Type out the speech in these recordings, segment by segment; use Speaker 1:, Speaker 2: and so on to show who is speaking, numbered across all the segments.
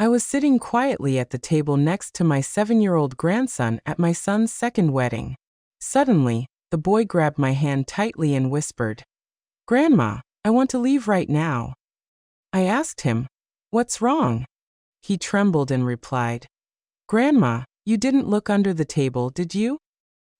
Speaker 1: I was sitting quietly at the table next to my 7-year-old grandson at my son's second wedding. Suddenly, the boy grabbed my hand tightly and whispered, "Grandma, I want to leave right now." I asked him, "What's wrong?" He trembled and replied, "Grandma, you didn't look under the table, did you?"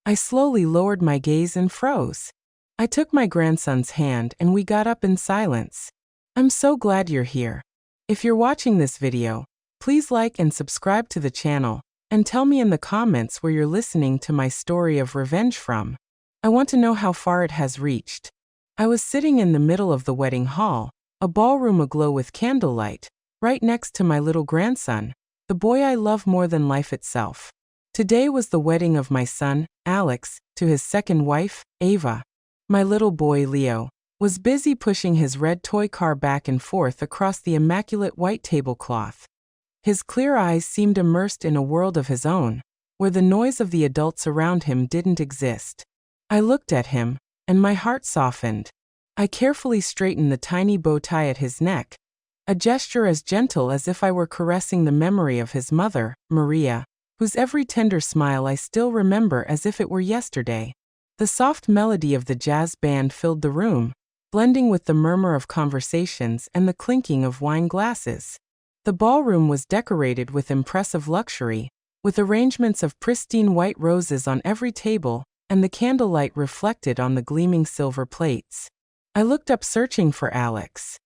Speaker 1: I slowly lowered my gaze and froze. I took my grandson's hand and we got up in silence. "I'm so glad you're here. If you're watching this video, please like and subscribe to the channel, and tell me in the comments where you're listening to my story of revenge from. I want to know how far it has reached." I was sitting in the middle of the wedding hall, a ballroom aglow with candlelight, right next to my little grandson, the boy I love more than life itself. Today was the wedding of my son, Alex, to his second wife, Ava. My little boy, Leo, was busy pushing his red toy car back and forth across the immaculate white tablecloth. His clear eyes seemed immersed in a world of his own, where the noise of the adults around him didn't exist. I looked at him, and my heart softened. I carefully straightened the tiny bow tie at his neck, a gesture as gentle as if I were caressing the memory of his mother, Maria, whose every tender smile I still remember as if it were yesterday. The soft melody of the jazz band filled the room, blending with the murmur of conversations and the clinking of wine glasses. The ballroom was decorated with impressive luxury, with arrangements of pristine white roses on every table, and the candlelight reflected on the gleaming silver plates. I looked up searching for Alex.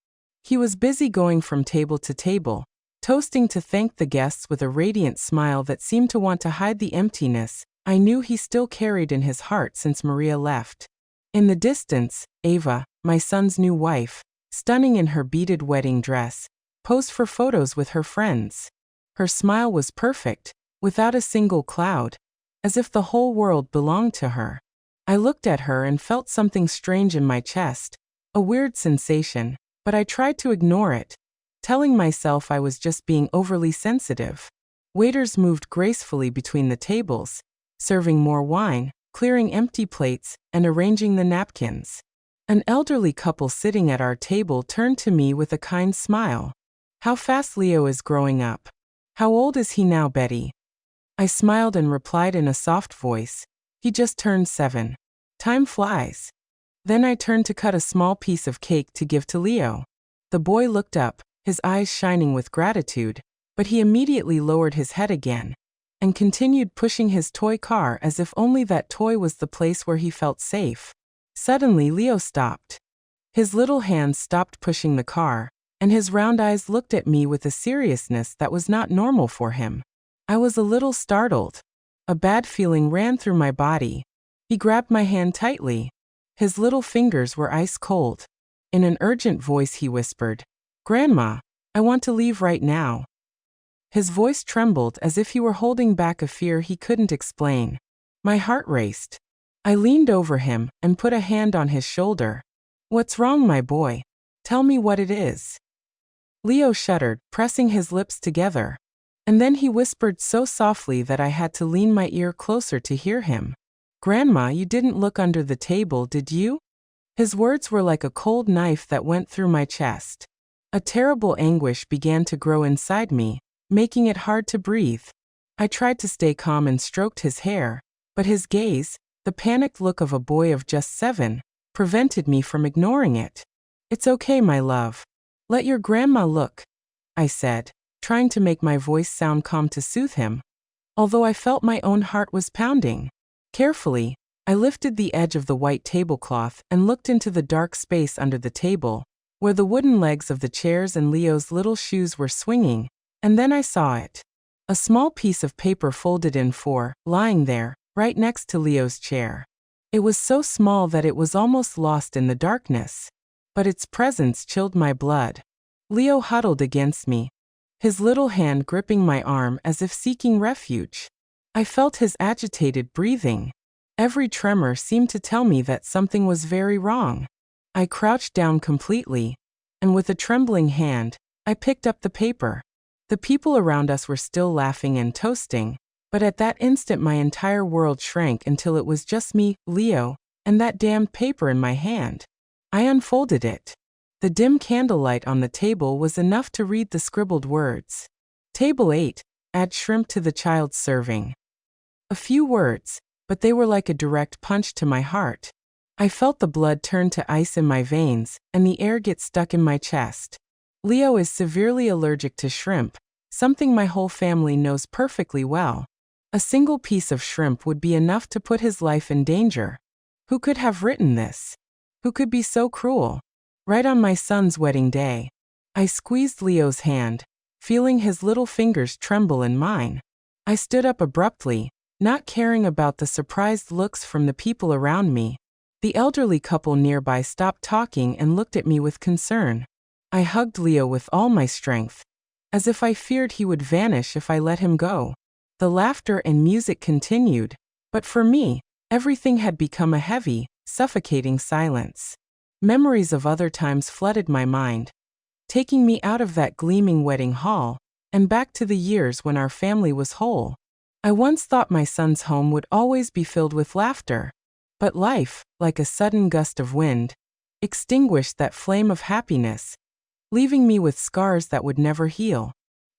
Speaker 1: He was busy going from table to table, toasting to thank the guests with a radiant smile that seemed to want to hide the emptiness I knew he still carried in his heart since Maria left. In the distance, Ava, my son's new wife, stunning in her beaded wedding dress, posed for photos with her friends. Her smile was perfect, without a single cloud, as if the whole world belonged to her. I looked at her and felt something strange in my chest, a weird sensation, but I tried to ignore it, telling myself I was just being overly sensitive. Waiters moved gracefully between the tables, serving more wine, clearing empty plates, and arranging the napkins. An elderly couple sitting at our table turned to me with a kind smile. "How fast Leo is growing up. How old is he now, Betty?" I smiled and replied in a soft voice, "He just turned 7. Time flies." Then I turned to cut a small piece of cake to give to Leo. The boy looked up, his eyes shining with gratitude, but he immediately lowered his head again and continued pushing his toy car as if only that toy was the place where he felt safe. Suddenly, Leo stopped. His little hands stopped pushing the car, and his round eyes looked at me with a seriousness that was not normal for him. I was a little startled. A bad feeling ran through my body. He grabbed my hand tightly. His little fingers were ice cold. In an urgent voice he whispered, "Grandma, I want to leave right now." His voice trembled as if he were holding back a fear he couldn't explain. My heart raced. I leaned over him and put a hand on his shoulder. "What's wrong, my boy? Tell me what it is." Leo shuddered, pressing his lips together. And then he whispered so softly that I had to lean my ear closer to hear him. "Grandma, you didn't look under the table, did you?" His words were like a cold knife that went through my chest. A terrible anguish began to grow inside me, making it hard to breathe. I tried to stay calm and stroked his hair, but his gaze, the panicked look of a boy of just 7, prevented me from ignoring it. "It's okay, my love. Let your grandma look," I said, trying to make my voice sound calm to soothe him, although I felt my own heart was pounding. Carefully, I lifted the edge of the white tablecloth and looked into the dark space under the table, where the wooden legs of the chairs and Leo's little shoes were swinging, and then I saw it. A small piece of paper folded in 4, lying there, right next to Leo's chair. It was so small that it was almost lost in the darkness, but its presence chilled my blood. Leo huddled against me, his little hand gripping my arm as if seeking refuge. I felt his agitated breathing. Every tremor seemed to tell me that something was very wrong. I crouched down completely, and with a trembling hand, I picked up the paper. The people around us were still laughing and toasting, but at that instant my entire world shrank until it was just me, Leo, and that damned paper in my hand. I unfolded it. The dim candlelight on the table was enough to read the scribbled words. Table 8. Add shrimp to the child's serving. A few words, but they were like a direct punch to my heart. I felt the blood turn to ice in my veins, and the air get stuck in my chest. Leo is severely allergic to shrimp, something my whole family knows perfectly well. A single piece of shrimp would be enough to put his life in danger. Who could have written this? Who could be so cruel? Right on my son's wedding day. I squeezed Leo's hand, feeling his little fingers tremble in mine. I stood up abruptly, not caring about the surprised looks from the people around me. The elderly couple nearby stopped talking and looked at me with concern. I hugged Leo with all my strength, as if I feared he would vanish if I let him go. The laughter and music continued, but for me, everything had become a heavy, suffocating silence. Memories of other times flooded my mind, taking me out of that gleaming wedding hall and back to the years when our family was whole. I once thought my son's home would always be filled with laughter, but life, like a sudden gust of wind, extinguished that flame of happiness, leaving me with scars that would never heal.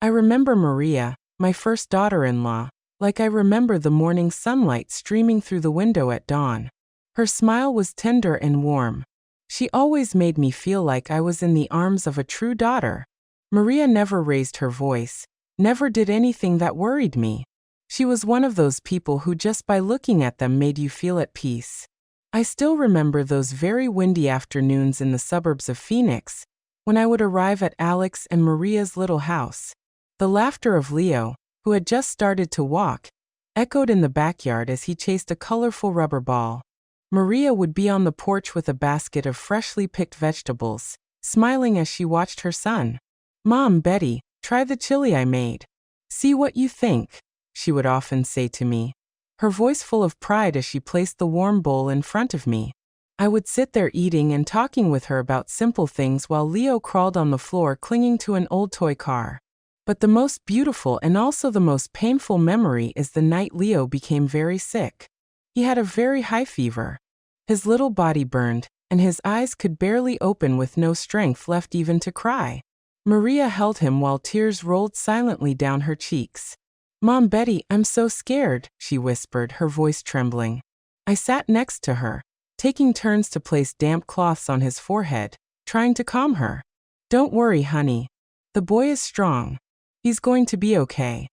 Speaker 1: I remember Maria, my first daughter-in-law, like I remember the morning sunlight streaming through the window at dawn. Her smile was tender and warm. She always made me feel like I was in the arms of a true daughter. Maria never raised her voice, never did anything that worried me. She was one of those people who just by looking at them made you feel at peace. I still remember those very windy afternoons in the suburbs of Phoenix, when I would arrive at Alex and Maria's little house. The laughter of Leo, who had just started to walk, echoed in the backyard as he chased a colorful rubber ball. Maria would be on the porch with a basket of freshly picked vegetables, smiling as she watched her son. "Mom, Betty, try the chili I made. See what you think," she would often say to me, her voice full of pride as she placed the warm bowl in front of me. I would sit there eating and talking with her about simple things while Leo crawled on the floor clinging to an old toy car. But the most beautiful and also the most painful memory is the night Leo became very sick. He had a very high fever. His little body burned, and his eyes could barely open with no strength left even to cry. Maria held him while tears rolled silently down her cheeks. "Mom, Betty, I'm so scared," she whispered, her voice trembling. I sat next to her, taking turns to place damp cloths on his forehead, trying to calm her. "Don't worry, honey. The boy is strong. He's going to be okay."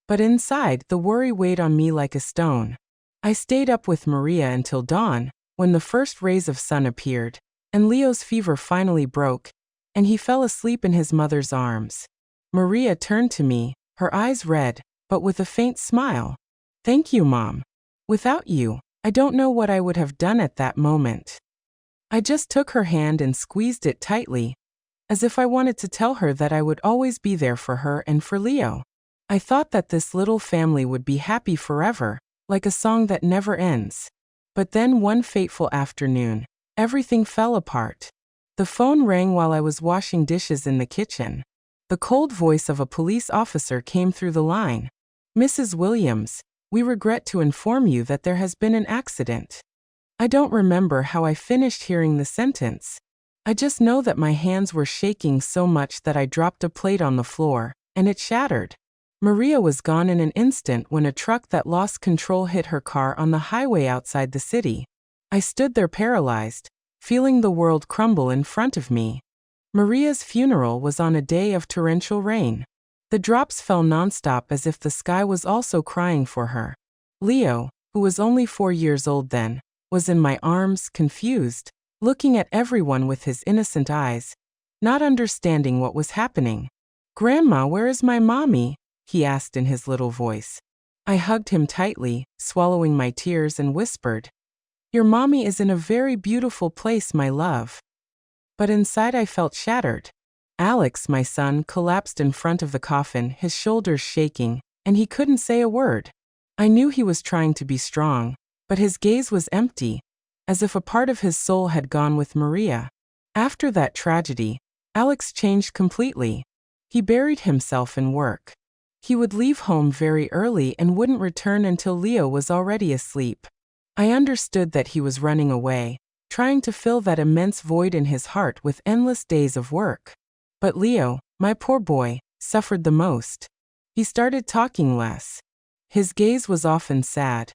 Speaker 1: But inside, the worry weighed on me like a stone. I stayed up with Maria until dawn, when the first rays of sun appeared, and Leo's fever finally broke, and he fell asleep in his mother's arms. Maria turned to me, her eyes red, but with a faint smile. "Thank you, Mom. Without you, I don't know what I would have done at that moment." I just took her hand and squeezed it tightly, as if I wanted to tell her that I would always be there for her and for Leo. I thought that this little family would be happy forever, like a song that never ends. But then one fateful afternoon, everything fell apart. The phone rang while I was washing dishes in the kitchen. The cold voice of a police officer came through the line. "Mrs. Williams, we regret to inform you that there has been an accident." I don't remember how I finished hearing the sentence. I just know that my hands were shaking so much that I dropped a plate on the floor, and it shattered. Maria was gone in an instant when a truck that lost control hit her car on the highway outside the city. I stood there paralyzed, feeling the world crumble in front of me. Maria's funeral was on a day of torrential rain. The drops fell nonstop as if the sky was also crying for her. Leo, who was only 4 years old then, was in my arms, confused, looking at everyone with his innocent eyes, not understanding what was happening. "Grandma, where is my mommy?" he asked in his little voice. I hugged him tightly, swallowing my tears, and whispered, "Your mommy is in a very beautiful place, my love." But inside I felt shattered. Alex, my son, collapsed in front of the coffin, his shoulders shaking, and he couldn't say a word. I knew he was trying to be strong, but his gaze was empty, as if a part of his soul had gone with Maria. After that tragedy, Alex changed completely. He buried himself in work. He would leave home very early and wouldn't return until Leo was already asleep. I understood that he was running away, trying to fill that immense void in his heart with endless days of work. But Leo, my poor boy, suffered the most. He started talking less. His gaze was often sad,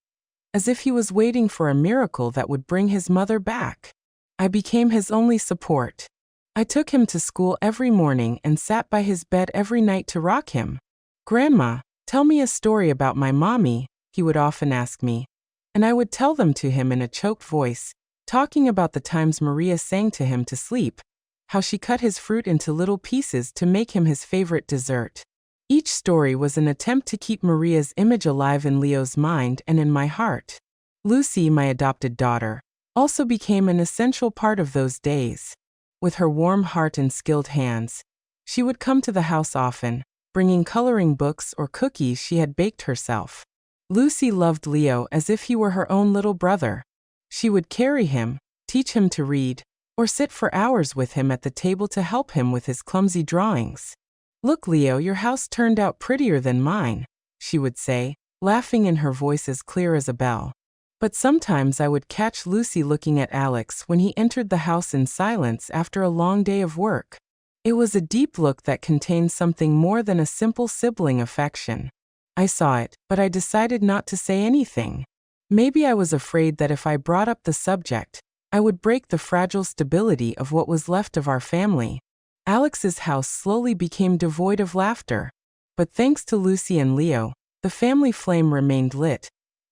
Speaker 1: as if he was waiting for a miracle that would bring his mother back. I became his only support. I took him to school every morning and sat by his bed every night to rock him. "Grandma, tell me a story about my mommy," he would often ask me. And I would tell them to him in a choked voice, talking about the times Maria sang to him to sleep, how she cut his fruit into little pieces to make him his favorite dessert. Each story was an attempt to keep Maria's image alive in Leo's mind and in my heart. Lucy, my adopted daughter, also became an essential part of those days. With her warm heart and skilled hands, she would come to the house often, bringing coloring books or cookies she had baked herself. Lucy loved Leo as if he were her own little brother. She would carry him, teach him to read, or sit for hours with him at the table to help him with his clumsy drawings. "Look, Leo, your house turned out prettier than mine," she would say, laughing in her voice as clear as a bell. But sometimes I would catch Lucy looking at Alex when he entered the house in silence after a long day of work. It was a deep look that contained something more than a simple sibling affection. I saw it, but I decided not to say anything. Maybe I was afraid that if I brought up the subject, I would break the fragile stability of what was left of our family. Alex's house slowly became devoid of laughter. But thanks to Lucy and Leo, the family flame remained lit,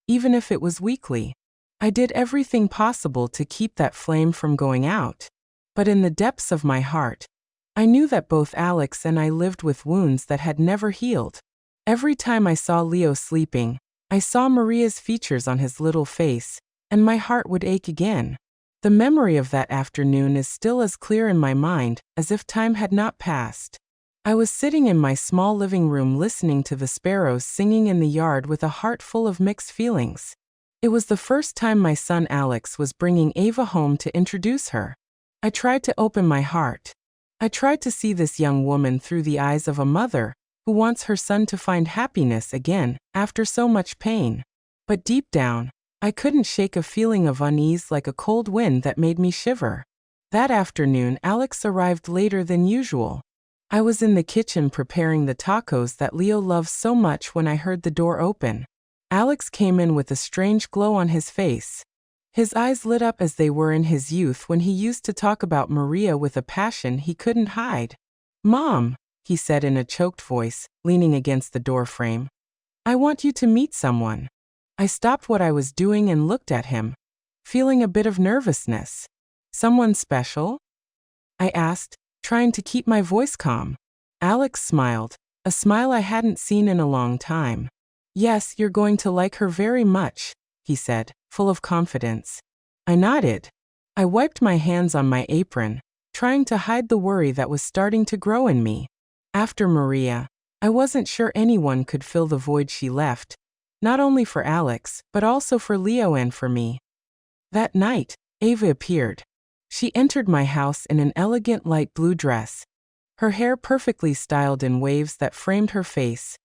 Speaker 1: even if it was weakly. I did everything possible to keep that flame from going out. But in the depths of my heart, I knew that both Alex and I lived with wounds that had never healed. Every time I saw Leo sleeping, I saw Maria's features on his little face, and my heart would ache again. The memory of that afternoon is still as clear in my mind as if time had not passed. I was sitting in my small living room listening to the sparrows singing in the yard with a heart full of mixed feelings. It was the first time my son Alex was bringing Ava home to introduce her. I tried to open my heart. I tried to see this young woman through the eyes of a mother who wants her son to find happiness again after so much pain. But deep down, I couldn't shake a feeling of unease like a cold wind that made me shiver. That afternoon, Alex arrived later than usual. I was in the kitchen preparing the tacos that Leo loves so much when I heard the door open. Alex came in with a strange glow on his face. His eyes lit up as they were in his youth when he used to talk about Maria with a passion he couldn't hide. "Mom," he said in a choked voice, leaning against the doorframe, "I want you to meet someone." I stopped what I was doing and looked at him, feeling a bit of nervousness. "Someone special?" I asked, trying to keep my voice calm. Alex smiled, a smile I hadn't seen in a long time. "Yes, you're going to like her very much," he said, full of confidence. I nodded. I wiped my hands on my apron, trying to hide the worry that was starting to grow in me. After Maria, I wasn't sure anyone could fill the void she left, not only for Alex, but also for Leo and for me. That night, Ava appeared. She entered my house in an elegant light blue dress, her hair perfectly styled in waves that framed her face,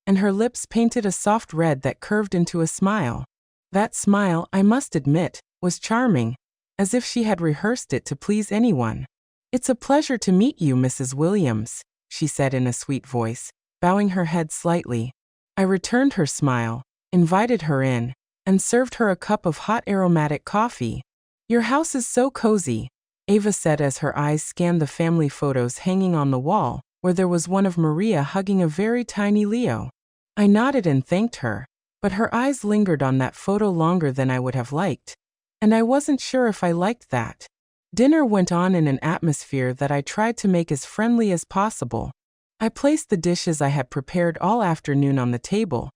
Speaker 1: and her lips painted a soft red that curved into a smile. That smile, I must admit, was charming, as if she had rehearsed it to please anyone. "It's a pleasure to meet you, Mrs. Williams," she said in a sweet voice, bowing her head slightly. I returned her smile, invited her in, and served her a cup of hot aromatic coffee. "Your house is so cozy," Ava said as her eyes scanned the family photos hanging on the wall, where there was one of Maria hugging a very tiny Leo. I nodded and thanked her, but her eyes lingered on that photo longer than I would have liked, and I wasn't sure if I liked that. Dinner went on in an atmosphere that I tried to make as friendly as possible. I placed the dishes I had prepared all afternoon on the table.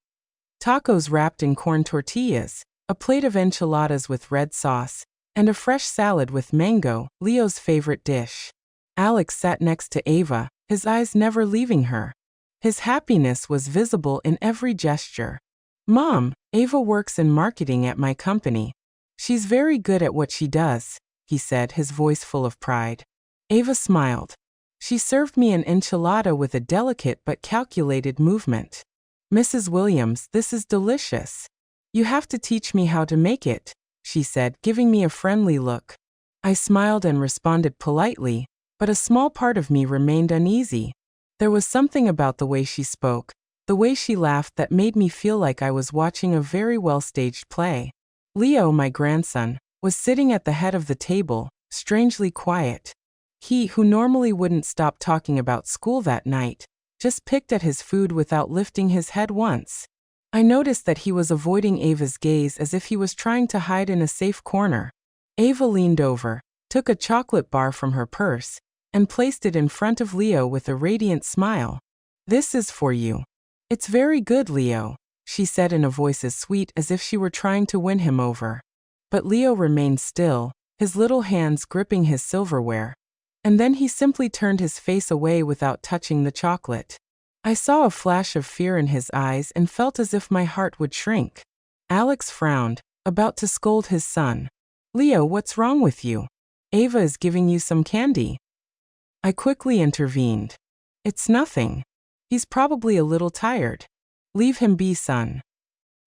Speaker 1: Tacos wrapped in corn tortillas, a plate of enchiladas with red sauce, and a fresh salad with mango, Leo's favorite dish. Alex sat next to Ava, his eyes never leaving her. His happiness was visible in every gesture. "Mom, Ava works in marketing at my company. She's very good at what she does," he said, his voice full of pride. Ava smiled. She served me an enchilada with a delicate but calculated movement. "Mrs. Williams, this is delicious. You have to teach me how to make it," she said, giving me a friendly look. I smiled and responded politely, but a small part of me remained uneasy. There was something about the way she spoke, the way she laughed that made me feel like I was watching a very well-staged play. Leo, my grandson, was sitting at the head of the table, strangely quiet. He, who normally wouldn't stop talking about school that night, just picked at his food without lifting his head once. I noticed that he was avoiding Ava's gaze as if he was trying to hide in a safe corner. Ava leaned over, took a chocolate bar from her purse, and placed it in front of Leo with a radiant smile. "This is for you." "It's very good, Leo," she said in a voice as sweet as if she were trying to win him over. But Leo remained still, his little hands gripping his silverware. And then he simply turned his face away without touching the chocolate. I saw a flash of fear in his eyes and felt as if my heart would shrink. Alex frowned, about to scold his son. "Leo, what's wrong with you? Ava is giving you some candy." I quickly intervened. "It's nothing. He's probably a little tired. Leave him be, son."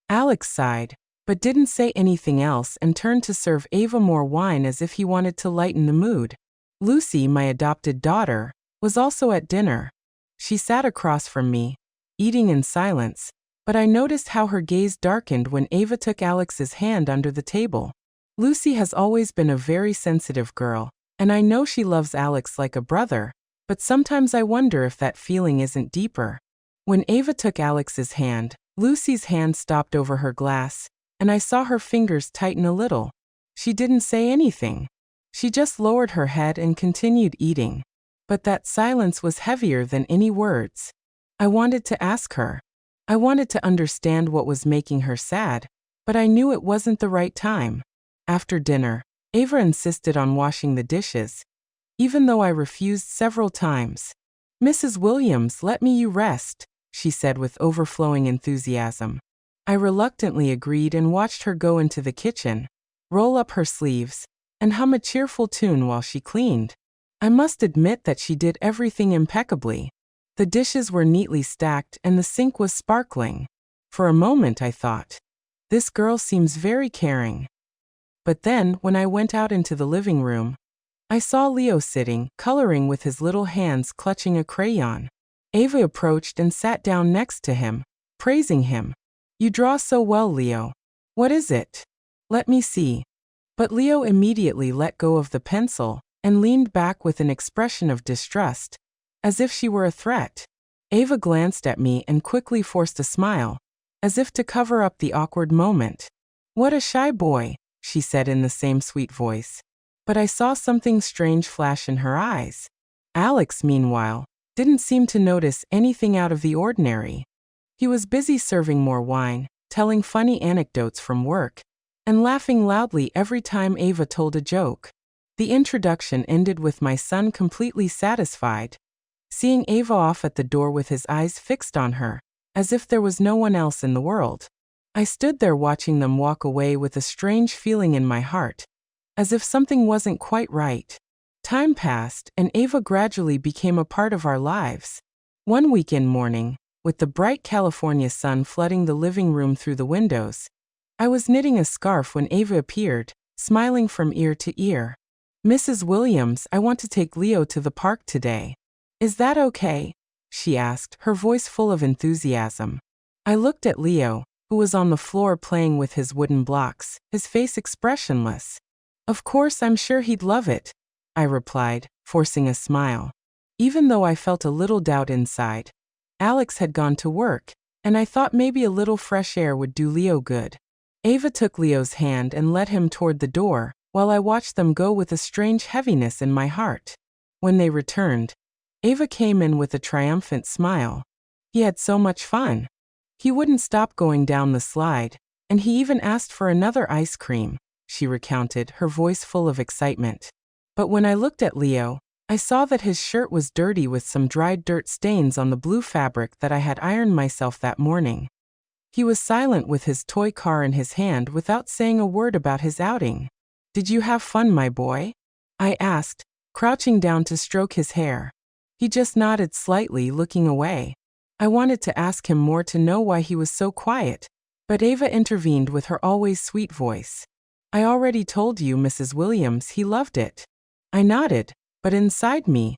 Speaker 1: Alex sighed, but didn't say anything else and turned to serve Ava more wine as if he wanted to lighten the mood. Lucy, my adopted daughter, was also at dinner. She sat across from me, eating in silence, but I noticed how her gaze darkened when Ava took Alex's hand under the table. Lucy has always been a very sensitive girl, and I know she loves Alex like a brother, but sometimes I wonder if that feeling isn't deeper. When Ava took Alex's hand, Lucy's hand stopped over her glass, and I saw her fingers tighten a little. She didn't say anything. She just lowered her head and continued eating. But that silence was heavier than any words. I wanted to ask her. I wanted to understand what was making her sad, but I knew it wasn't the right time. After dinner, Ava insisted on washing the dishes, even though I refused several times. "Mrs. Williams, let you rest," she said with overflowing enthusiasm. I reluctantly agreed and watched her go into the kitchen, roll up her sleeves, and hum a cheerful tune while she cleaned. I must admit that she did everything impeccably. The dishes were neatly stacked and the sink was sparkling. For a moment I thought, this girl seems very caring. But then, when I went out into the living room, I saw Leo sitting, coloring with his little hands clutching a crayon. Ava approached and sat down next to him, praising him. "You draw so well, Leo. What is it? Let me see." But Leo immediately let go of the pencil and leaned back with an expression of distrust, as if she were a threat. Ava glanced at me and quickly forced a smile, as if to cover up the awkward moment. "What a shy boy," she said in the same sweet voice. But I saw something strange flash in her eyes. Alex, meanwhile, didn't seem to notice anything out of the ordinary. He was busy serving more wine, telling funny anecdotes from work, and laughing loudly every time Ava told a joke. The introduction ended with my son completely satisfied, seeing Ava off at the door with his eyes fixed on her, as if there was no one else in the world. I stood there watching them walk away with a strange feeling in my heart, as if something wasn't quite right. Time passed, and Ava gradually became a part of our lives. One weekend morning, with the bright California sun flooding the living room through the windows, I was knitting a scarf when Ava appeared, smiling from ear to ear. "Mrs. Williams, I want to take Leo to the park today. Is that okay?" she asked, her voice full of enthusiasm. I looked at Leo, who was on the floor playing with his wooden blocks, his face expressionless. "Of course, I'm sure he'd love it," I replied, forcing a smile. Even though I felt a little doubt inside, Alex had gone to work, and I thought maybe a little fresh air would do Leo good. Ava took Leo's hand and led him toward the door, while I watched them go with a strange heaviness in my heart. When they returned, Ava came in with a triumphant smile. He had so much fun. He wouldn't stop going down the slide, and he even asked for another ice cream, she recounted, her voice full of excitement. But when I looked at Leo, I saw that his shirt was dirty with some dried dirt stains on the blue fabric that I had ironed myself that morning. He was silent with his toy car in his hand without saying a word about his outing. "Did you have fun, my boy?" I asked, crouching down to stroke his hair. He just nodded slightly, looking away. I wanted to ask him more to know why he was so quiet, but Ava intervened with her always sweet voice. "I already told you, Mrs. Williams, he loved it." I nodded, but inside me,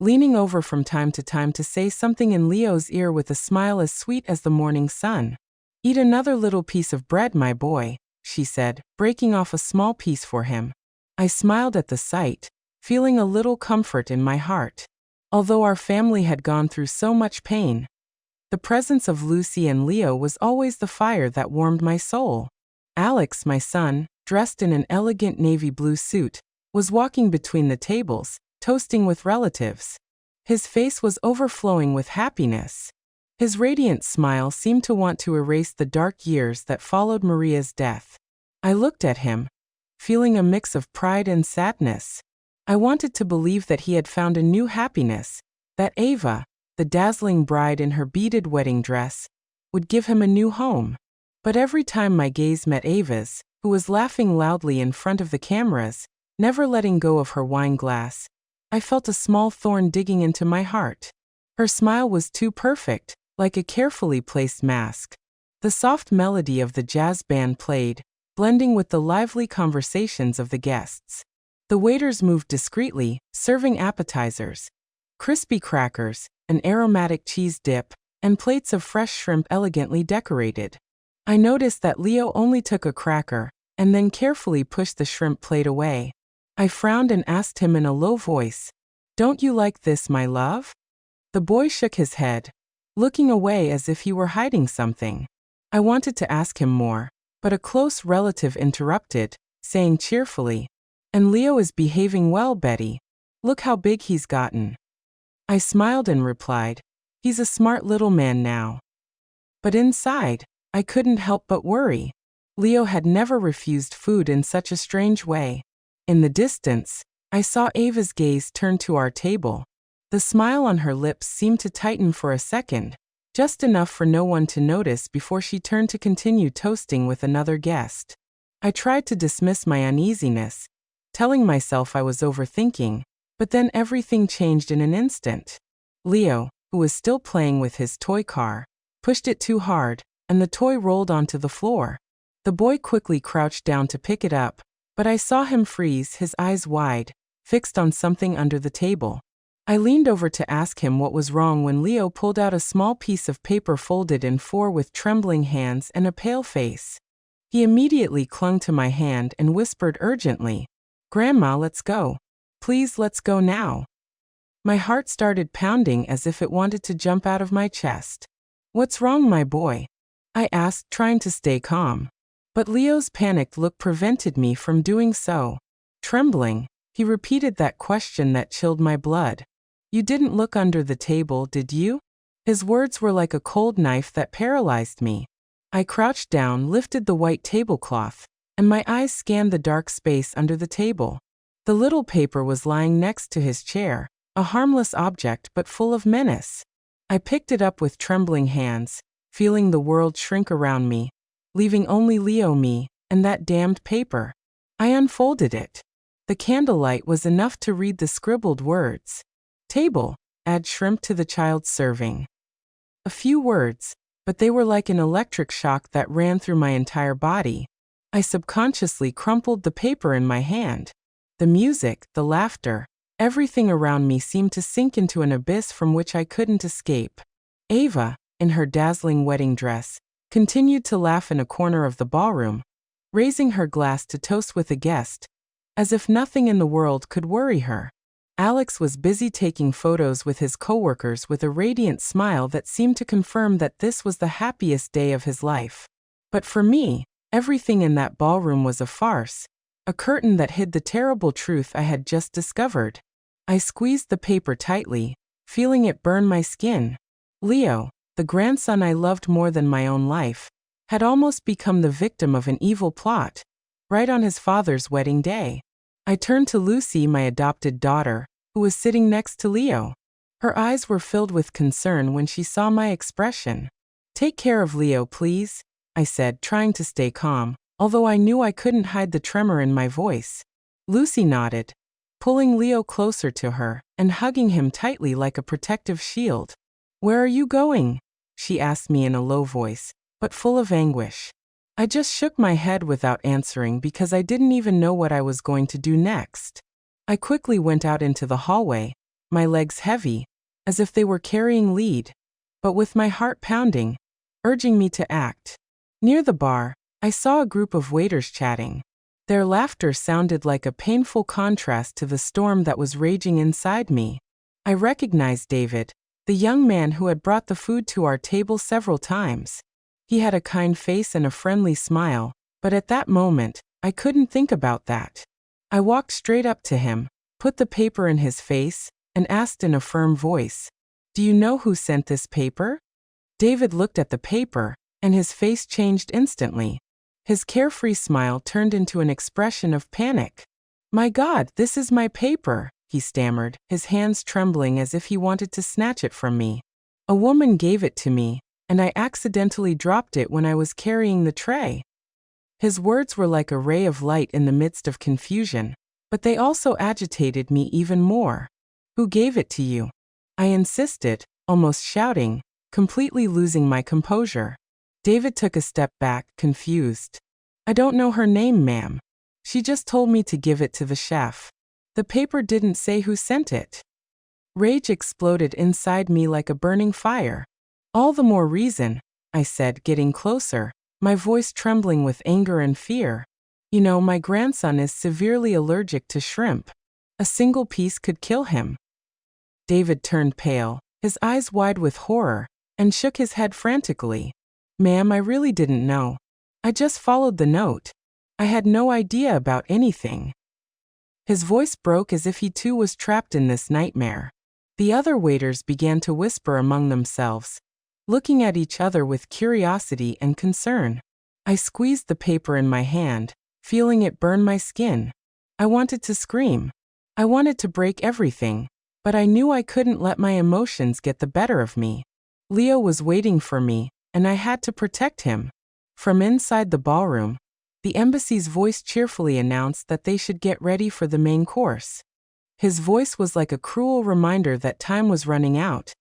Speaker 1: leaning over from time to say something in Leo's ear with a smile as sweet as the morning sun. "Eat another little piece of bread, my boy," she said, breaking off a small piece for him. I smiled at the sight, feeling a little comfort in my heart. Although our family had gone through so much pain, the presence of Lucy and Leo was always the fire that warmed my soul. Alex, my son, dressed in an elegant navy blue suit, was walking between the tables, toasting with relatives. His face was overflowing with happiness. His radiant smile seemed to want to erase the dark years that followed Maria's death. I looked at him, feeling a mix of pride and sadness. I wanted to believe that he had found a new happiness, that Ava, the dazzling bride in her beaded wedding dress, would give him a new home. But every time my gaze met Ava's, who was laughing loudly in front of the cameras, never letting go of her wine glass, I felt a small thorn digging into my heart. Her smile was too perfect, like a carefully placed mask. The soft melody of the jazz band played, blending with the lively conversations of the guests. The waiters moved discreetly, serving appetizers, crispy crackers, an aromatic cheese dip, and plates of fresh shrimp elegantly decorated. I noticed that Leo only took a cracker, and then carefully pushed the shrimp plate away. I frowned and asked him in a low voice, "Don't you like this, my love?" The boy shook his head, looking away as if he were hiding something. I wanted to ask him more, but a close relative interrupted, saying cheerfully, "And Leo is behaving well, Betty. Look how big he's gotten." I smiled and replied, "He's a smart little man now." But inside, I couldn't help but worry. Leo had never refused food in such a strange way. In the distance, I saw Ava's gaze turn to our table. The smile on her lips seemed to tighten for a second, just enough for no one to notice before she turned to continue toasting with another guest. I tried to dismiss my uneasiness, telling myself I was overthinking, but then everything changed in an instant. Leo, who was still playing with his toy car, pushed it too hard, and the toy rolled onto the floor. The boy quickly crouched down to pick it up, but I saw him freeze, his eyes wide, fixed on something under the table. I leaned over to ask him what was wrong when Leo pulled out a small piece of paper folded in four with trembling hands and a pale face. He immediately clung to my hand and whispered urgently, "Grandma, let's go. Please, let's go now." My heart started pounding as if it wanted to jump out of my chest. "What's wrong, my boy?" I asked, trying to stay calm. But Leo's panicked look prevented me from doing so. Trembling, he repeated that question that chilled my blood. "You didn't look under the table, did you?" His words were like a cold knife that paralyzed me. I crouched down, lifted the white tablecloth, and my eyes scanned the dark space under the table. The little paper was lying next to his chair, a harmless object but full of menace. I picked it up with trembling hands, feeling the world shrink around me, leaving only Leo, me, and that damned paper. I unfolded it. The candlelight was enough to read the scribbled words. "Table, add shrimp to the child's serving." A few words, but they were like an electric shock that ran through my entire body. I subconsciously crumpled the paper in my hand. The music, the laughter, everything around me seemed to sink into an abyss from which I couldn't escape. Ava, in her dazzling wedding dress, continued to laugh in a corner of the ballroom, raising her glass to toast with a guest, as if nothing in the world could worry her. Alex was busy taking photos with his coworkers with a radiant smile that seemed to confirm that this was the happiest day of his life. But for me, everything in that ballroom was a farce, a curtain that hid the terrible truth I had just discovered. I squeezed the paper tightly, feeling it burn my skin. Leo, the grandson I loved more than my own life, had almost become the victim of an evil plot, right on his father's wedding day. I turned to Lucy, my adopted daughter, who was sitting next to Leo. Her eyes were filled with concern when she saw my expression. "Take care of Leo, please," I said, trying to stay calm, although I knew I couldn't hide the tremor in my voice. Lucy nodded, pulling Leo closer to her and hugging him tightly like a protective shield. "Where are you going?" she asked me in a low voice, but full of anguish. I just shook my head without answering because I didn't even know what I was going to do next. I quickly went out into the hallway, my legs heavy, as if they were carrying lead, but with my heart pounding, urging me to act. Near the bar, I saw a group of waiters chatting. Their laughter sounded like a painful contrast to the storm that was raging inside me. I recognized David, the young man who had brought the food to our table several times. He had a kind face and a friendly smile, but at that moment, I couldn't think about that. I walked straight up to him, put the paper in his face, and asked in a firm voice, "Do you know who sent this paper?" David looked at the paper, and his face changed instantly. His carefree smile turned into an expression of panic. "My God, this is my paper," he stammered, his hands trembling as if he wanted to snatch it from me. "A woman gave it to me, and I accidentally dropped it when I was carrying the tray." His words were like a ray of light in the midst of confusion, but they also agitated me even more. "Who gave it to you?" I insisted, almost shouting, completely losing my composure. David took a step back, confused. "I don't know her name, ma'am. She just told me to give it to the chef. The paper didn't say who sent it." Rage exploded inside me like a burning fire. "All the more reason," I said, getting closer, my voice trembling with anger and fear. "You know, my grandson is severely allergic to shrimp. A single piece could kill him." David turned pale, his eyes wide with horror, and shook his head frantically. "Ma'am, I really didn't know. I just followed the note. I had no idea about anything." His voice broke as if he too was trapped in this nightmare. The other waiters began to whisper among themselves, looking at each other with curiosity and concern. I squeezed the paper in my hand, feeling it burn my skin. I wanted to scream. I wanted to break everything, but I knew I couldn't let my emotions get the better of me. Leo was waiting for me, and I had to protect him. From inside the ballroom, the embassy's voice cheerfully announced that they should get ready for the main course. His voice was like a cruel reminder that time was running out,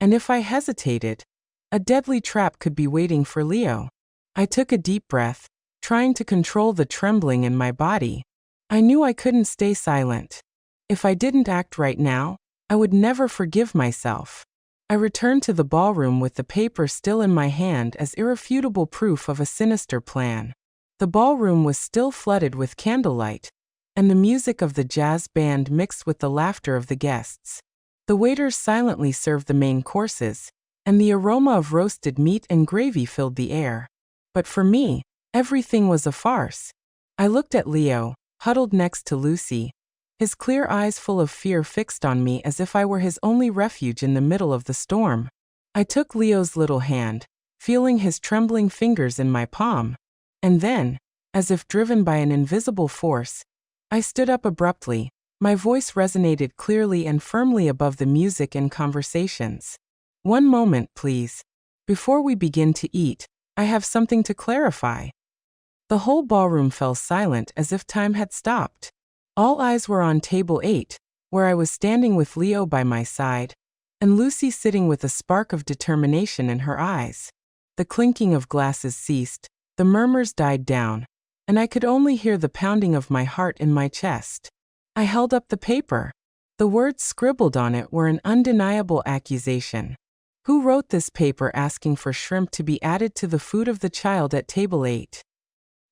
Speaker 1: and if I hesitated, a deadly trap could be waiting for Leo. I took a deep breath, trying to control the trembling in my body. I knew I couldn't stay silent. If I didn't act right now, I would never forgive myself. I returned to the ballroom with the paper still in my hand as irrefutable proof of a sinister plan. The ballroom was still flooded with candlelight, and the music of the jazz band mixed with the laughter of the guests. The waiters silently served the main courses, and the aroma of roasted meat and gravy filled the air. But for me, everything was a farce. I looked at Leo, huddled next to Lucy, his clear eyes full of fear fixed on me as if I were his only refuge in the middle of the storm. I took Leo's little hand, feeling his trembling fingers in my palm, and then, as if driven by an invisible force, I stood up abruptly. My voice resonated clearly and firmly above the music and conversations. "One moment, please. Before we begin to eat, I have something to clarify." The whole ballroom fell silent as if time had stopped. All eyes were on table 8, where I was standing with Leo by my side, and Lucy sitting with a spark of determination in her eyes. The clinking of glasses ceased, the murmurs died down, and I could only hear the pounding of my heart in my chest. I held up the paper. The words scribbled on it were an undeniable accusation. "Who wrote this paper asking for shrimp to be added to the food of the child at table 8?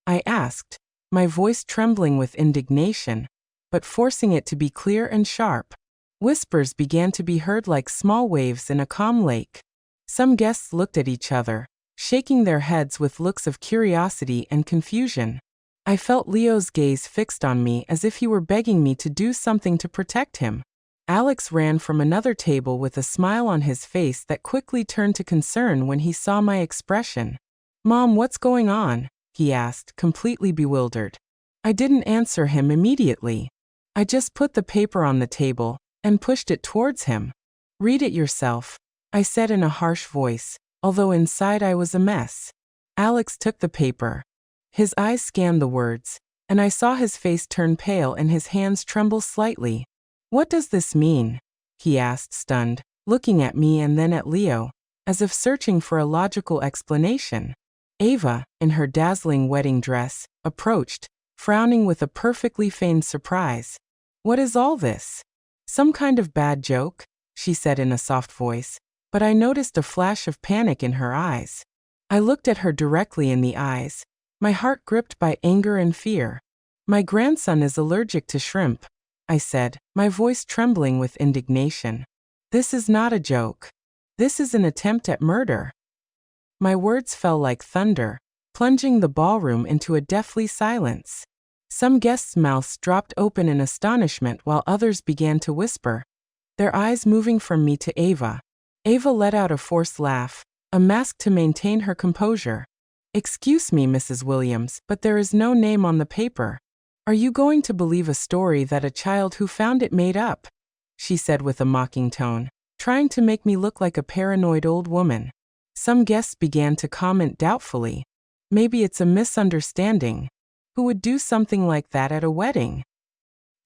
Speaker 1: I asked, my voice trembling with indignation, but forcing it to be clear and sharp. Whispers began to be heard like small waves in a calm lake. Some guests looked at each other, shaking their heads with looks of curiosity and confusion. I felt Leo's gaze fixed on me as if he were begging me to do something to protect him. Alex ran from another table with a smile on his face that quickly turned to concern when he saw my expression. "Mom, what's going on?" he asked, completely bewildered. I didn't answer him immediately. I just put the paper on the table and pushed it towards him. "Read it yourself," I said in a harsh voice, although inside I was a mess. Alex took the paper. His eyes scanned the words, and I saw his face turn pale and his hands tremble slightly. "What does this mean?" he asked, stunned, looking at me and then at Leo, as if searching for a logical explanation. Ava, in her dazzling wedding dress, approached, frowning with a perfectly feigned surprise. "What is all this?" Some kind of bad joke, she said in a soft voice, but I noticed a flash of panic in her eyes. I looked at her directly in the eyes, my heart gripped by anger and fear. My grandson is allergic to shrimp, I said, my voice trembling with indignation. This is not a joke. This is an attempt at murder. My words fell like thunder, plunging the ballroom into a deathly silence. Some guests' mouths dropped open in astonishment while others began to whisper, their eyes moving from me to Ava. Ava let out a forced laugh, a mask to maintain her composure. Excuse me, Mrs. Williams, but there is no name on the paper. Are you going to believe a story that a child who found it made up? She said with a mocking tone, trying to make me look like a paranoid old woman. Some guests began to comment doubtfully. Maybe it's a misunderstanding. Who would do something like that at a wedding?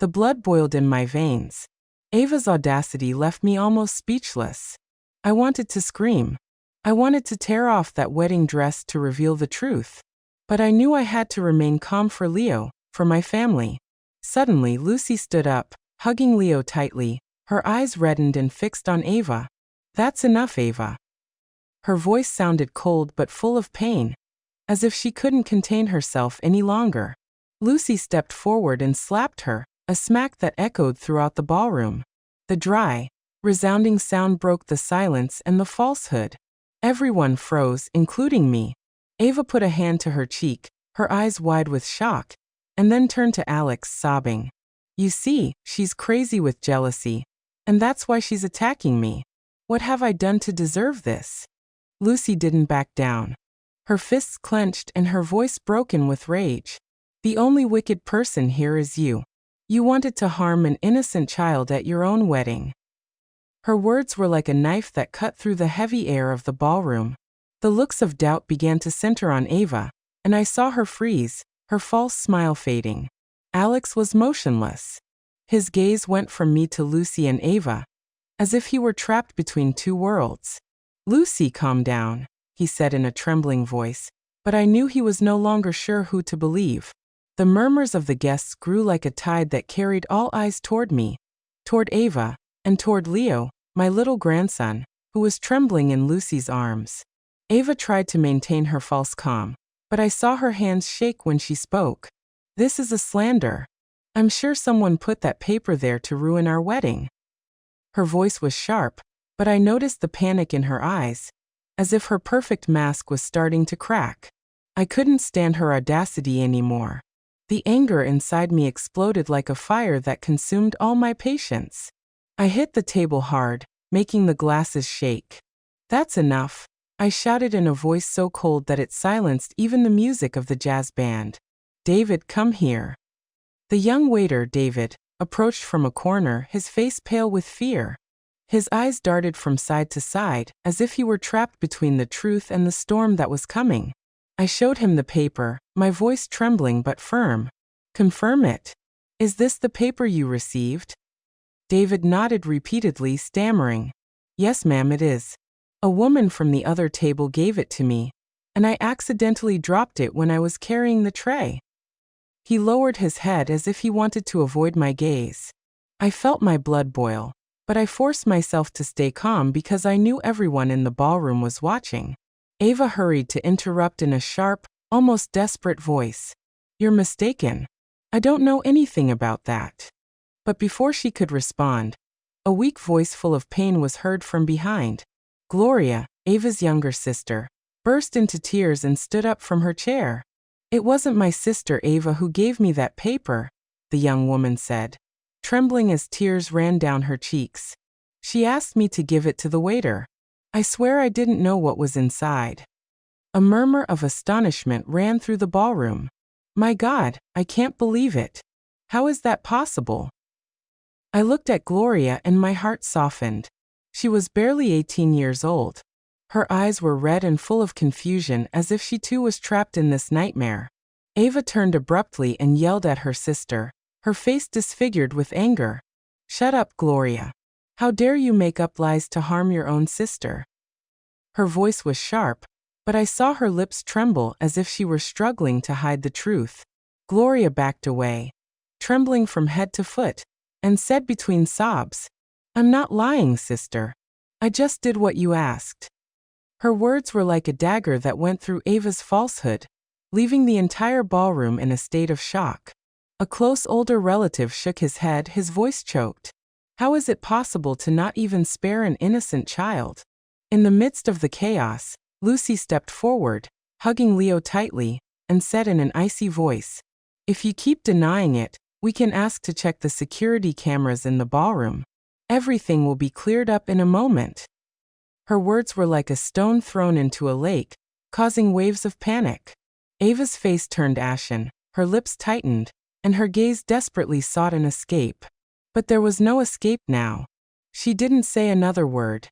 Speaker 1: The blood boiled in my veins. Ava's audacity left me almost speechless. I wanted to scream. I wanted to tear off that wedding dress to reveal the truth. But I knew I had to remain calm for Leo, for my family. Suddenly, Lucy stood up, hugging Leo tightly, her eyes reddened and fixed on Ava. That's enough, Ava. Her voice sounded cold but full of pain, as if she couldn't contain herself any longer. Lucy stepped forward and slapped her, a smack that echoed throughout the ballroom. The dry, resounding sound broke the silence and the falsehood. Everyone froze, including me. Ava put a hand to her cheek, her eyes wide with shock, and then turned to Alex, sobbing. You see, she's crazy with jealousy, and that's why she's attacking me. What have I done to deserve this? Lucy didn't back down. Her fists clenched and her voice broken with rage. The only wicked person here is you. You wanted to harm an innocent child at your own wedding. Her words were like a knife that cut through the heavy air of the ballroom. The looks of doubt began to center on Ava, and I saw her freeze, her false smile fading. Alex was motionless. His gaze went from me to Lucy and Ava, as if he were trapped between two worlds. Lucy, calm down, he said in a trembling voice, but I knew he was no longer sure who to believe. The murmurs of the guests grew like a tide that carried all eyes toward me, toward Ava, and toward Leo, my little grandson, who was trembling in Lucy's arms. Ava tried to maintain her false calm, but I saw her hands shake when she spoke. This is a slander. I'm sure someone put that paper there to ruin our wedding. Her voice was sharp, but I noticed the panic in her eyes, as if her perfect mask was starting to crack. I couldn't stand her audacity anymore. The anger inside me exploded like a fire that consumed all my patience. I hit the table hard, making the glasses shake. That's enough, I shouted in a voice so cold that it silenced even the music of the jazz band. David, come here. The young waiter, David, approached from a corner, his face pale with fear. His eyes darted from side to side, as if he were trapped between the truth and the storm that was coming. I showed him the paper, my voice trembling but firm. Confirm it. Is this the paper you received? David nodded repeatedly, stammering. Yes, ma'am, it is. A woman from the other table gave it to me, and I accidentally dropped it when I was carrying the tray. He lowered his head as if he wanted to avoid my gaze. I felt my blood boil, but I forced myself to stay calm because I knew everyone in the ballroom was watching. Ava hurried to interrupt in a sharp, almost desperate voice. You're mistaken. I don't know anything about that. But before she could respond, a weak voice full of pain was heard from behind. Gloria, Ava's younger sister, burst into tears and stood up from her chair. It wasn't my sister Ava who gave me that paper, the young woman said, trembling as tears ran down her cheeks. She asked me to give it to the waiter. I swear I didn't know what was inside. A murmur of astonishment ran through the ballroom. My God, I can't believe it. How is that possible? I looked at Gloria and my heart softened. She was barely 18 years old. Her eyes were red and full of confusion, as if she too was trapped in this nightmare. Ava turned abruptly and yelled at her sister, her face disfigured with anger. Shut up, Gloria. How dare you make up lies to harm your own sister? Her voice was sharp, but I saw her lips tremble as if she were struggling to hide the truth. Gloria backed away, trembling from head to foot. and said between sobs, "I'm not lying, sister. I just did what you asked." Her words were like a dagger that went through Ava's falsehood, leaving the entire ballroom in a state of shock. A close older relative shook his head, his voice choked. How is it possible to not even spare an innocent child? In the midst of the chaos, Lucy stepped forward, hugging Leo tightly, and said in an icy voice, "If you keep denying it, we can ask to check the security cameras in the ballroom. Everything will be cleared up in a moment." Her words were like a stone thrown into a lake, causing waves of panic. Ava's face turned ashen, her lips tightened, and her gaze desperately sought an escape. But there was no escape now. She didn't say another word.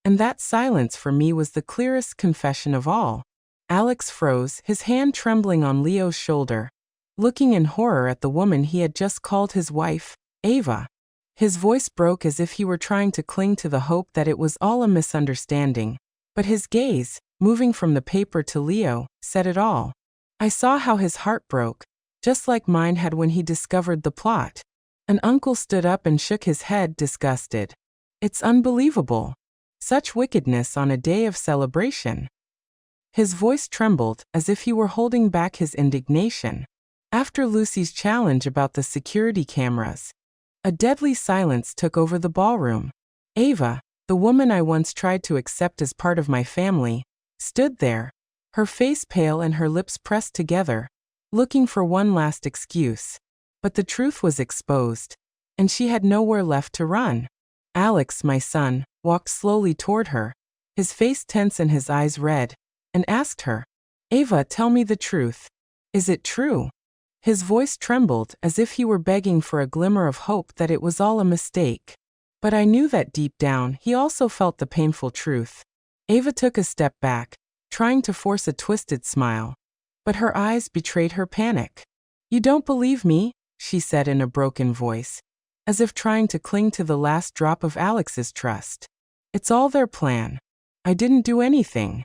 Speaker 1: And that silence for me was the clearest confession of all. Alex froze, his hand trembling on Leo's shoulder, looking in horror at the woman he had just called his wife, Ava. His voice broke as if he were trying to cling to the hope that it was all a misunderstanding. But his gaze, moving from the paper to Leo, said it all. I saw how his heart broke, just like mine had when he discovered the plot. An uncle stood up and shook his head, disgusted. It's unbelievable. Such wickedness on a day of celebration. His voice trembled, as if he were holding back his indignation. After Lucy's challenge about the security cameras, a deadly silence took over the ballroom. Ava, the woman I once tried to accept as part of my family, stood there, her face pale and her lips pressed together, looking for one last excuse. But the truth was exposed, and she had nowhere left to run. Alex, my son, walked slowly toward her, his face tense and his eyes red, and asked her, "Ava, tell me the truth. Is it true?" His voice trembled as if he were begging for a glimmer of hope that it was all a mistake. But I knew that deep down he also felt the painful truth. Ava took a step back, trying to force a twisted smile. But her eyes betrayed her panic. "You don't believe me?" she said in a broken voice, as if trying to cling to the last drop of Alex's trust. "It's all their plan. I didn't do anything."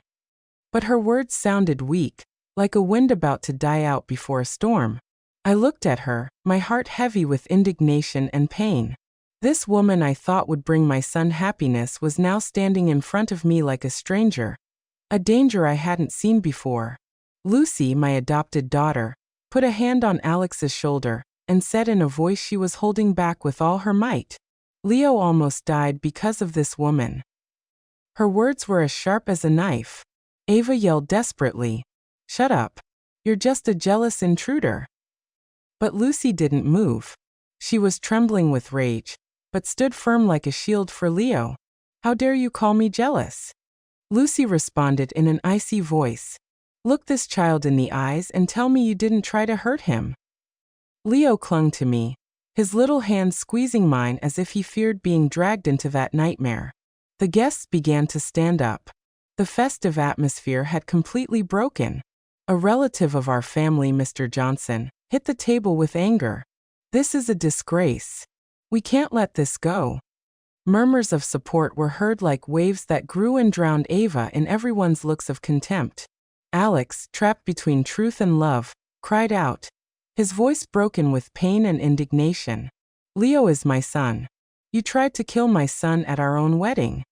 Speaker 1: But her words sounded weak, like a wind about to die out before a storm. I looked at her, my heart heavy with indignation and pain. This woman I thought would bring my son happiness was now standing in front of me like a stranger, a danger I hadn't seen before. Lucy, my adopted daughter, put a hand on Alex's shoulder and said in a voice she was holding back with all her might, "Leo almost died because of this woman." Her words were as sharp as a knife. Ava yelled desperately, "Shut up. You're just a jealous intruder." But Lucy didn't move. She was trembling with rage, but stood firm like a shield for Leo. "How dare you call me jealous?" Lucy responded in an icy voice. "Look this child in the eyes and tell me you didn't try to hurt him." Leo clung to me, his little hand squeezing mine as if he feared being dragged into that nightmare. The guests began to stand up. The festive atmosphere had completely broken. A relative of our family, Mr. Johnson, hit the table with anger. "This is a disgrace. We can't let this go." Murmurs of support were heard like waves that grew and drowned Ava in everyone's looks of contempt. Alex, trapped between truth and love, cried out, his voice broken with pain and indignation. "Leo is my son. You tried to kill my son at our own wedding."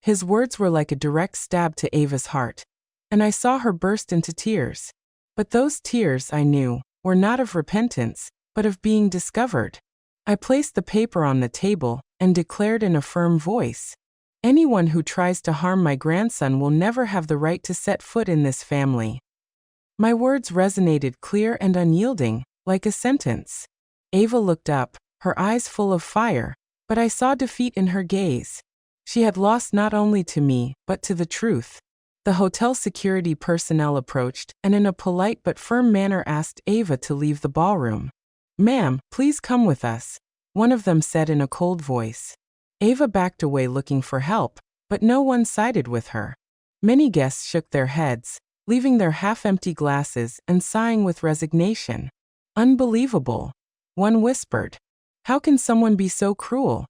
Speaker 1: His words were like a direct stab to Ava's heart, and I saw her burst into tears. But those tears, I knew, were not of repentance, but of being discovered. I placed the paper on the table and declared in a firm voice, "Anyone who tries to harm my grandson will never have the right to set foot in this family." My words resonated clear and unyielding, like a sentence. Ava looked up, her eyes full of fire, but I saw defeat in her gaze. She had lost not only to me, but to the truth. The hotel security personnel approached and in a polite but firm manner asked Ava to leave the ballroom. "Ma'am, please come with us," one of them said in a cold voice. Ava backed away looking for help, but no one sided with her. Many guests shook their heads, leaving their half-empty glasses and sighing with resignation. "Unbelievable," one whispered. "How can someone be so cruel?"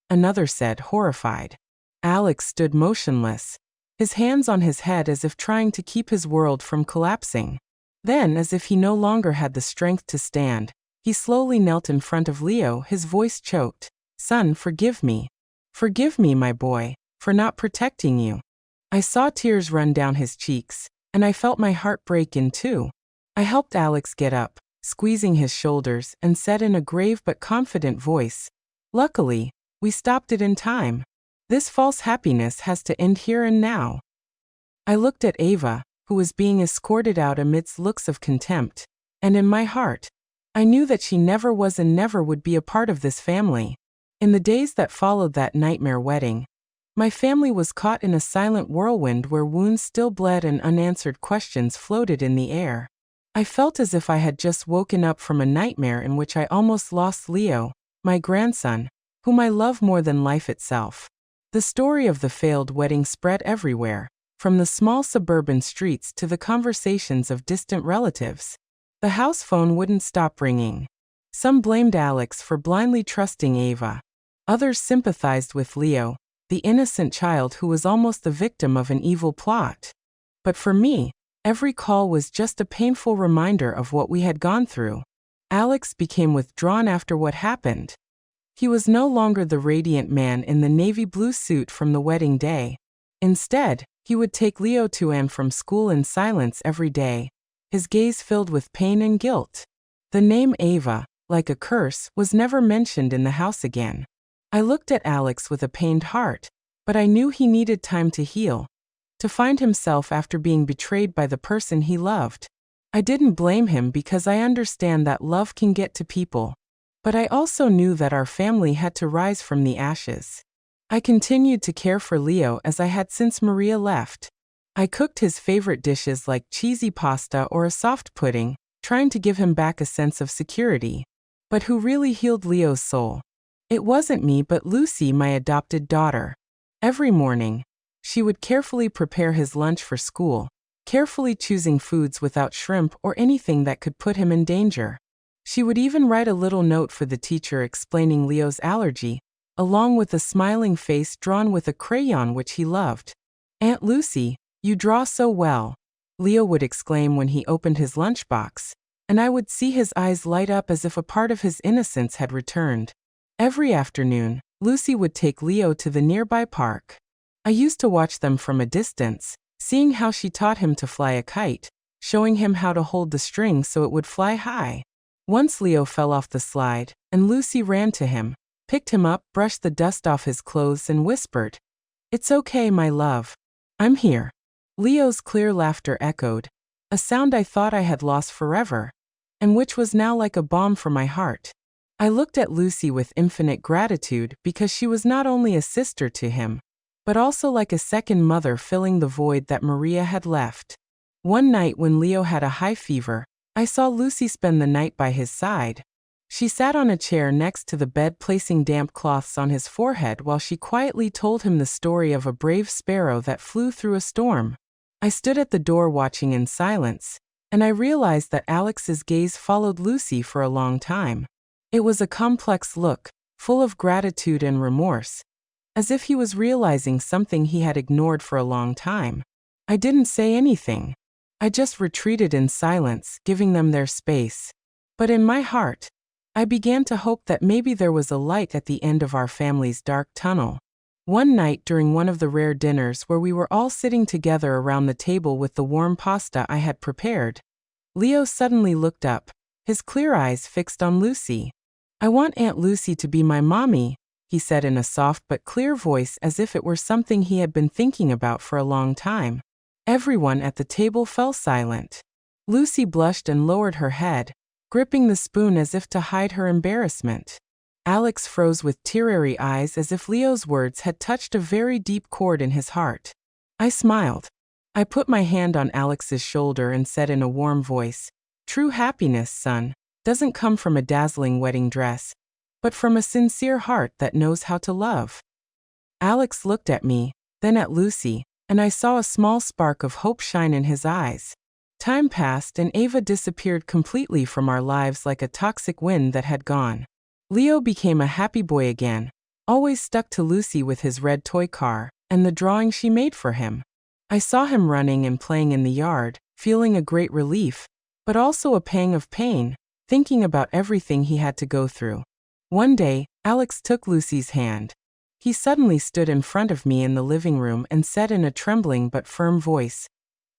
Speaker 1: Another said, horrified. Alex stood motionless, his hands on his head as if trying to keep his world from collapsing. Then, as if he no longer had the strength to stand, He slowly knelt in front of Leo, his voice choked. Son, forgive me. Forgive me, my boy, for not protecting you. I saw tears run down his cheeks, and I felt my heart break in two. I helped Alex get up, squeezing his shoulders, and said in a grave but confident voice, Luckily, we stopped it in time. This false happiness has to end here and now. I looked at Ava, who was being escorted out amidst looks of contempt, and in my heart, I knew that she never was and never would be a part of this family. In the days that followed that nightmare wedding, my family was caught in a silent whirlwind where wounds still bled and unanswered questions floated in the air. I felt as if I had just woken up from a nightmare in which I almost lost Leo, my grandson, whom I love more than life itself. The story of the failed wedding spread everywhere, from the small suburban streets to the conversations of distant relatives. The house phone wouldn't stop ringing. Some blamed Alex for blindly trusting Ava. Others sympathized with Leo, the innocent child who was almost the victim of an evil plot. But for me, every call was just a painful reminder of what we had gone through. Alex became withdrawn after what happened. He was no longer the radiant man in the navy blue suit from the wedding day. Instead, he would take Leo to and from school in silence every day, his gaze filled with pain and guilt. The name Ava, like a curse, was never mentioned in the house again. I looked at Alex with a pained heart, but I knew he needed time to heal, to find himself after being betrayed by the person he loved. I didn't blame him because I understand that love can get to people, but I also knew that our family had to rise from the ashes. I continued to care for Leo as I had since Maria left. I cooked his favorite dishes like cheesy pasta or a soft pudding, trying to give him back a sense of security. But who really healed Leo's soul? It wasn't me but Lucy, my adopted daughter. Every morning, she would carefully prepare his lunch for school, carefully choosing foods without shrimp or anything that could put him in danger. She would even write a little note for the teacher explaining Leo's allergy, along with a smiling face drawn with a crayon which he loved. Aunt Lucy, you draw so well, Leo would exclaim when he opened his lunchbox, and I would see his eyes light up as if a part of his innocence had returned. Every afternoon, Lucy would take Leo to the nearby park. I used to watch them from a distance, seeing how she taught him to fly a kite, showing him how to hold the string so it would fly high. Once Leo fell off the slide, and Lucy ran to him, picked him up, brushed the dust off his clothes and whispered, "It's okay, my love. I'm here." Leo's clear laughter echoed, a sound I thought I had lost forever, and which was now like a balm for my heart. I looked at Lucy with infinite gratitude because she was not only a sister to him, but also like a second mother filling the void that Maria had left. One night when Leo had a high fever, I saw Lucy spend the night by his side. She sat on a chair next to the bed, placing damp cloths on his forehead while she quietly told him the story of a brave sparrow that flew through a storm. I stood at the door watching in silence, and I realized that Alex's gaze followed Lucy for a long time. It was a complex look, full of gratitude and remorse, as if he was realizing something he had ignored for a long time. I didn't say anything. I just retreated in silence, giving them their space. But in my heart, I began to hope that maybe there was a light at the end of our family's dark tunnel. One night during one of the rare dinners where we were all sitting together around the table with the warm pasta I had prepared, Leo suddenly looked up, his clear eyes fixed on Lucy. "I want Aunt Lucy to be my mommy," he said in a soft but clear voice as if it were something he had been thinking about for a long time. Everyone at the table fell silent. Lucy blushed and lowered her head, gripping the spoon as if to hide her embarrassment. Alex froze with teary eyes as if Leo's words had touched a very deep chord in his heart. I smiled. I put my hand on Alex's shoulder and said in a warm voice, "True happiness, son, doesn't come from a dazzling wedding dress, but from a sincere heart that knows how to love." Alex looked at me, then at Lucy, and I saw a small spark of hope shine in his eyes. Time passed and Ava disappeared completely from our lives like a toxic wind that had gone. Leo became a happy boy again, always stuck to Lucy with his red toy car and the drawing she made for him. I saw him running and playing in the yard, feeling a great relief, but also a pang of pain, thinking about everything he had to go through. One day, Alex took Lucy's hand. He suddenly stood in front of me in the living room and said in a trembling but firm voice,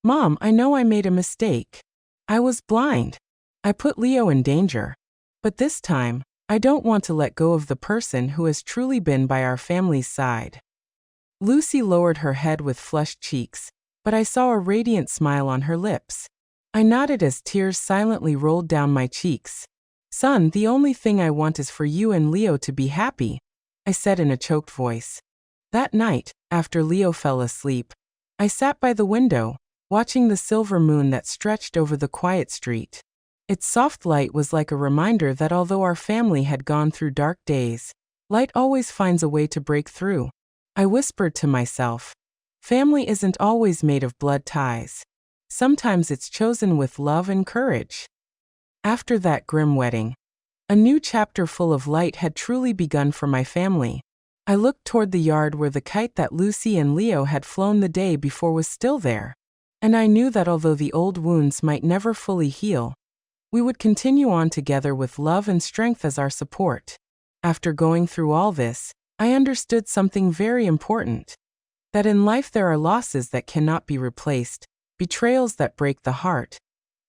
Speaker 1: "Mom, I know I made a mistake. I was blind. I put Leo in danger. But this time, I don't want to let go of the person who has truly been by our family's side." Lucy lowered her head with flushed cheeks, but I saw a radiant smile on her lips. I nodded as tears silently rolled down my cheeks. "Son, the only thing I want is for you and Leo to be happy," I said in a choked voice. That night, after Leo fell asleep, I sat by the window, watching the silver moon that stretched over the quiet street. Its soft light was like a reminder that although our family had gone through dark days, light always finds a way to break through. I whispered to myself, family isn't always made of blood ties. Sometimes it's chosen with love and courage. After that grim wedding, a new chapter full of light had truly begun for my family. I looked toward the yard where the kite that Lucy and Leo had flown the day before was still there. And I knew that although the old wounds might never fully heal, we would continue on together with love and strength as our support. After going through all this, I understood something very important. That in life there are losses that cannot be replaced, betrayals that break the heart,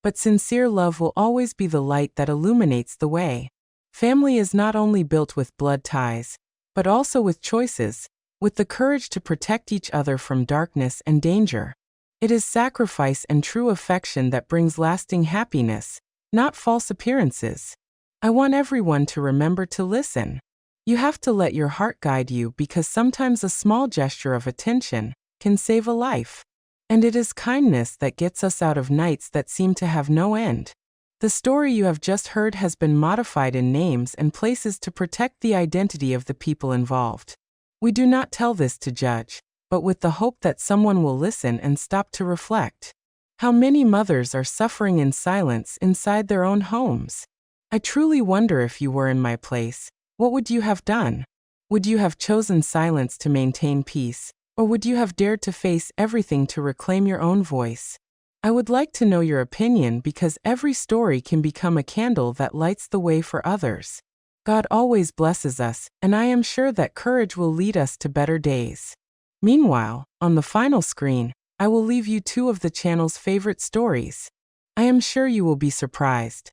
Speaker 1: but sincere love will always be the light that illuminates the way. Family is not only built with blood ties, but also with choices, with the courage to protect each other from darkness and danger. It is sacrifice and true affection that brings lasting happiness, not false appearances. I want everyone to remember to listen. You have to let your heart guide you because sometimes a small gesture of attention can save a life. And it is kindness that gets us out of nights that seem to have no end. The story you have just heard has been modified in names and places to protect the identity of the people involved. We do not tell this to judge, but with the hope that someone will listen and stop to reflect. How many mothers are suffering in silence inside their own homes? I truly wonder if you were in my place, what would you have done? Would you have chosen silence to maintain peace? Or would you have dared to face everything to reclaim your own voice? I would like to know your opinion because every story can become a candle that lights the way for others. God always blesses us, and I am sure that courage will lead us to better days. Meanwhile, on the final screen, I will leave you two of the channel's favorite stories. I am sure you will be surprised.